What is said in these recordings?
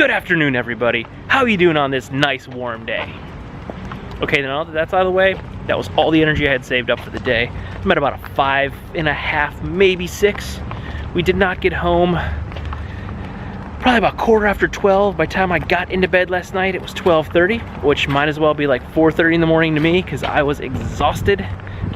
Good afternoon, everybody. How are you doing on this nice warm day? Okay, now that that's out of the way, that was all the energy I had saved up for the day. I'm at about a 5.5, maybe 6. We did not get home probably about 12:15. By the time I got into bed last night, it was 12:30, which might as well be like 4:30 in the morning to me because I was exhausted.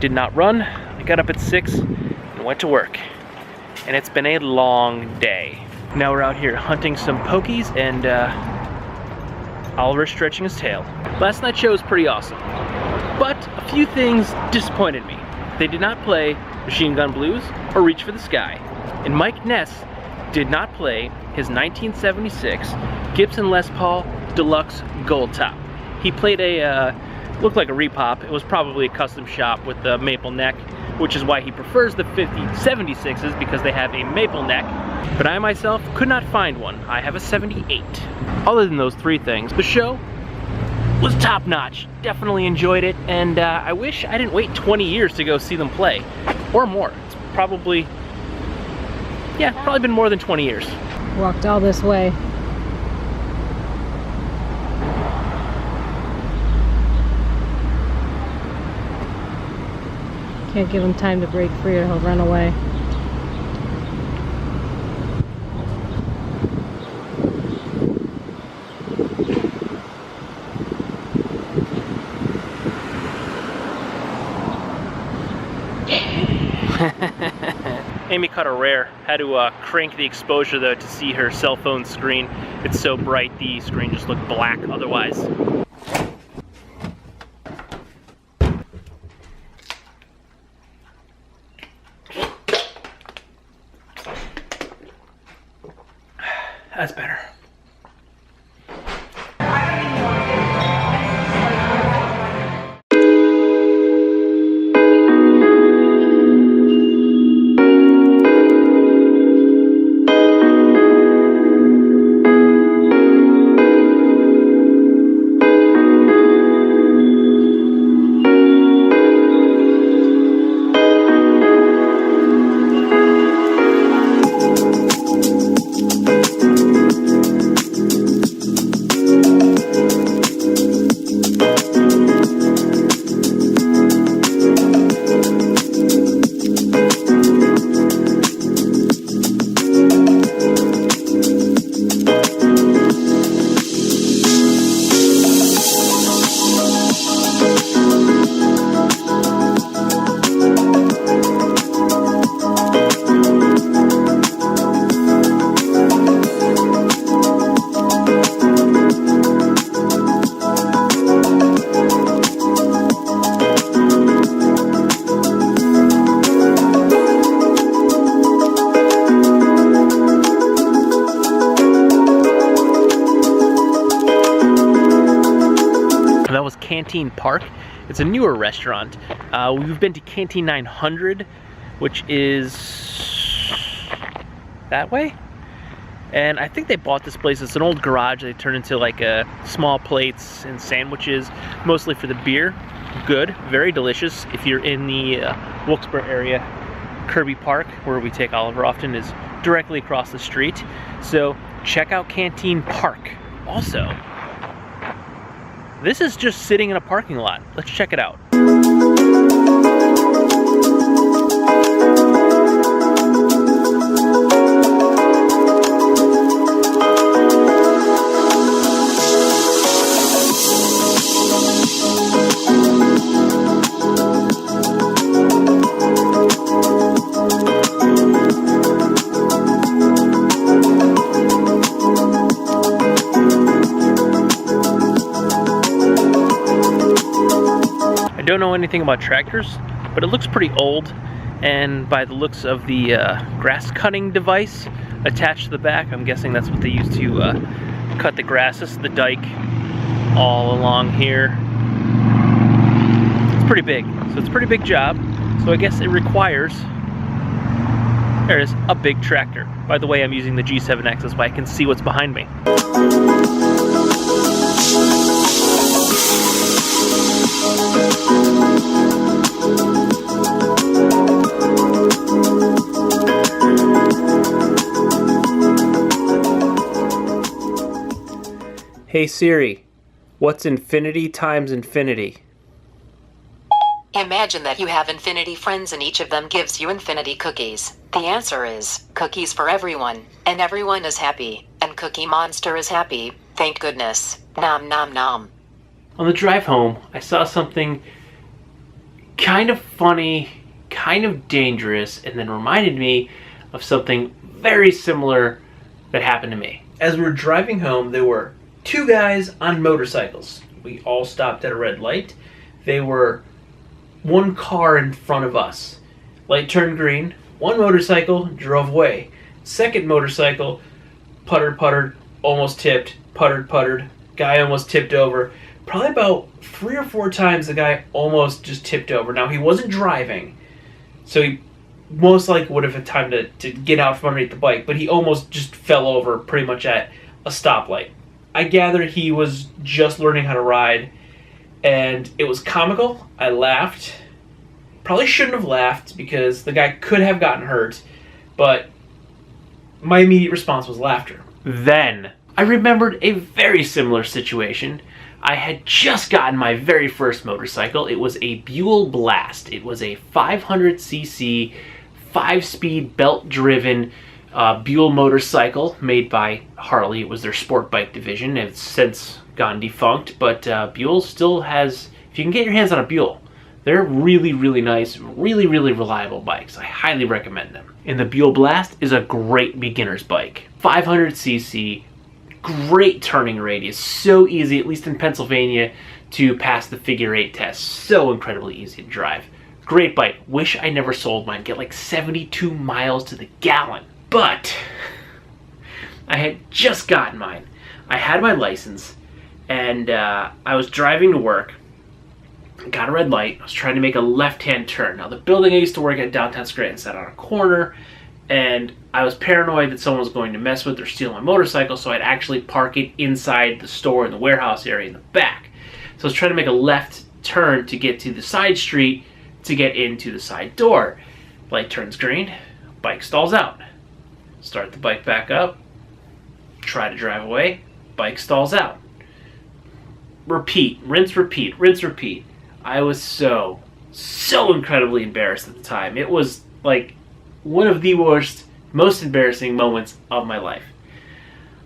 Did not run. I got up at 6 and went to work. And it's been a long day. Now we're out here hunting some pokies and Oliver's stretching his tail. Last night's show was pretty awesome, but a few things disappointed me. They did not play Machine Gun Blues or Reach for the Sky, and Mike Ness did not play his 1976 Gibson Les Paul Deluxe Gold Top. He played a, looked like a repop. It was probably a custom shop with the maple neck, which is why he prefers the 76s because they have a maple neck. But I myself could not find one. I have a 78. Other than those three things, the show was top notch. Definitely enjoyed it, and I wish I didn't wait 20 years to go see them play, or more. It's probably, yeah, probably been more than 20 years. Walked all this way. Can't give him time to break free or he'll run away. Amy caught a rare. Had to crank the exposure though to see her cell phone screen. It's so bright the screen just looked black otherwise. That's better. That was Canteen Park. It's a newer restaurant. We've been to Canteen 900, which is that way. And I think they bought this place. It's an old garage. They turned into like small plates and sandwiches, mostly for the beer. Good, very delicious. If you're in the Wilkes-Barre area, Kirby Park, where we take Oliver often, is directly across the street. So check out Canteen Park. Also, this is just sitting in a parking lot. Let's check it out. I don't know anything about tractors, but it looks pretty old, and by the looks of the grass cutting device attached to the back, I'm guessing that's what they use to cut the grass. This is the dike all along here. It's pretty big, so it's a pretty big job. So I guess it requires, there it is, a big tractor. By the way, I'm using the G7X, that's why I can see what's behind me. Hey Siri, what's infinity times infinity? Imagine that you have infinity friends and each of them gives you infinity cookies. The answer is cookies for everyone, and everyone is happy, and Cookie Monster is happy. Thank goodness. Nom nom nom. On the drive home, I saw something kind of funny, kind of dangerous, and then reminded me of something very similar that happened to me. As we were driving home, there were two guys on motorcycles. We all stopped at a red light. They were one car in front of us. Light turned green. One motorcycle drove away. Second motorcycle puttered, almost tipped, puttered. Guy almost tipped over. Probably about 3 or 4 times the guy almost just tipped over. Now, he wasn't driving, so he most likely would have had time to get out from underneath the bike, but he almost just fell over pretty much at a stoplight. I gather he was just learning how to ride, and it was comical. I laughed. Probably shouldn't have laughed because the guy could have gotten hurt, but my immediate response was laughter. Then I remembered a very similar situation. I had just gotten my very first motorcycle. It was a Buell Blast. It was a 500cc, 5-speed, belt-driven Buell motorcycle made by Harley. It was their sport bike division. It's since gone defunct, but Buell still has, if you can get your hands on a Buell, they're really, really nice, really, really reliable bikes. I highly recommend them. And the Buell Blast is a great beginner's bike. 500cc, great turning radius, so easy, at least in Pennsylvania, to pass the figure 8 test. So incredibly easy to drive. Great bike. Wish I never sold mine. Get like 72 miles to the gallon. But I had just gotten mine. I had my license, and I was driving to work. Got a red light. I was trying to make a left-hand turn. Now, the building I used to work at downtown Scranton sat on a corner, and I was paranoid that someone was going to mess with or steal my motorcycle, so I'd actually park it inside the store in the warehouse area in the back. So I was trying to make a left turn to get to the side street to get into the side door. Light turns green, bike stalls out. Start the bike back up, try to drive away, bike stalls out. Repeat, rinse, repeat, rinse, repeat. I was so incredibly embarrassed at the time. It was like one of the most embarrassing moments of my life.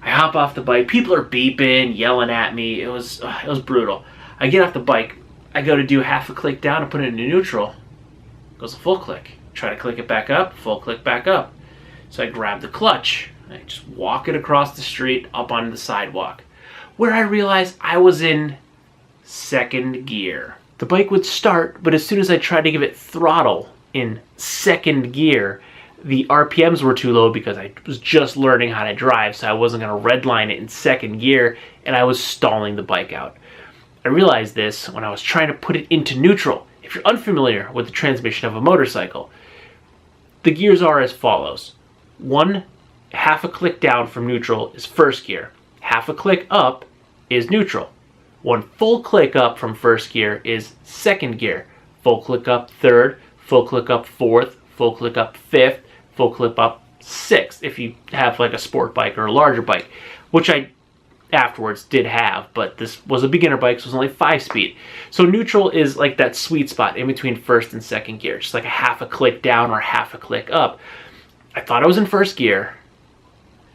I hop off the bike, people are beeping, yelling at me. It was brutal. I get off the bike, I go to do half a click down and put it into neutral. Goes a full click. Try to click it back up, full click back up. So I grab the clutch, I just walk it across the street up onto the sidewalk, where I realized I was in second gear. The bike would start, but as soon as I tried to give it throttle in second gear, the RPMs were too low because I was just learning how to drive, so I wasn't going to redline it in second gear, and I was stalling the bike out. I realized this when I was trying to put it into neutral. If you're unfamiliar with the transmission of a motorcycle, the gears are as follows. One half a click down from neutral is first gear. Half a click up is neutral. One full click up from first gear is second gear. Full click up third, full click up fourth, full click up fifth, full click up sixth if you have like a sport bike or a larger bike, which I afterwards did have, but this was a beginner bike, so it was only 5-speed. So neutral is like that sweet spot in between first and second gear, just like a half a click down or half a click up. I thought I was in first gear,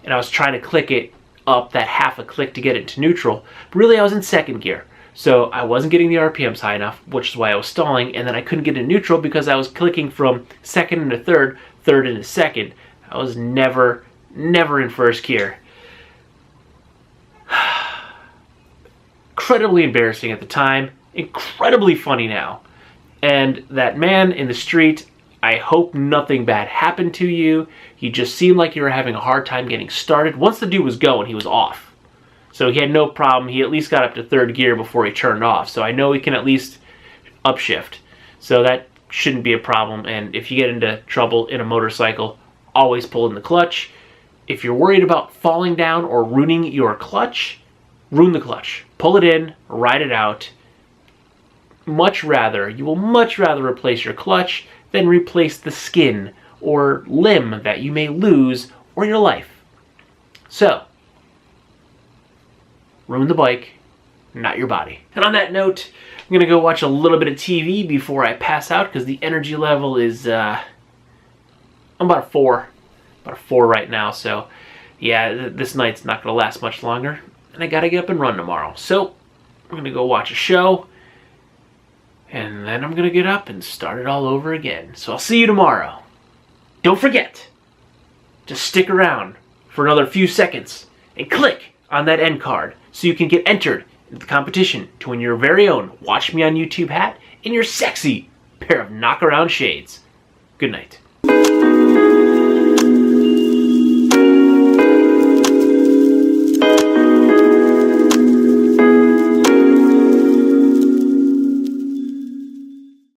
and I was trying to click it up that half a click to get it to neutral, but really I was in second gear. So I wasn't getting the RPMs high enough, which is why I was stalling, and then I couldn't get in neutral because I was clicking from second into third, third into second. I was never in first gear. Incredibly embarrassing at the time, incredibly funny now. And that man in the street, I hope nothing bad happened to you. You just seemed like you were having a hard time getting started. Once the dude was going, he was off. So he had no problem. He at least got up to third gear before he turned off. So I know he can at least upshift. So that shouldn't be a problem. And if you get into trouble in a motorcycle, always pull in the clutch. If you're worried about falling down or ruining your clutch, ruin the clutch. Pull it in, ride it out. You will much rather replace your clutch than replace the skin or limb that you may lose or your life. So, ruin the bike, not your body. And on that note, I'm gonna go watch a little bit of TV before I pass out because the energy level is, I'm about a 4. About a 4 right now, so yeah, this night's not gonna last much longer. And I gotta get up and run tomorrow. So, I'm gonna go watch a show, and then I'm gonna get up and start it all over again. So I'll see you tomorrow. Don't forget, just stick around for another few seconds and click on that end card so you can get entered into the competition to win your very own Watch Me on YouTube hat and your sexy pair of knockaround shades. Good night.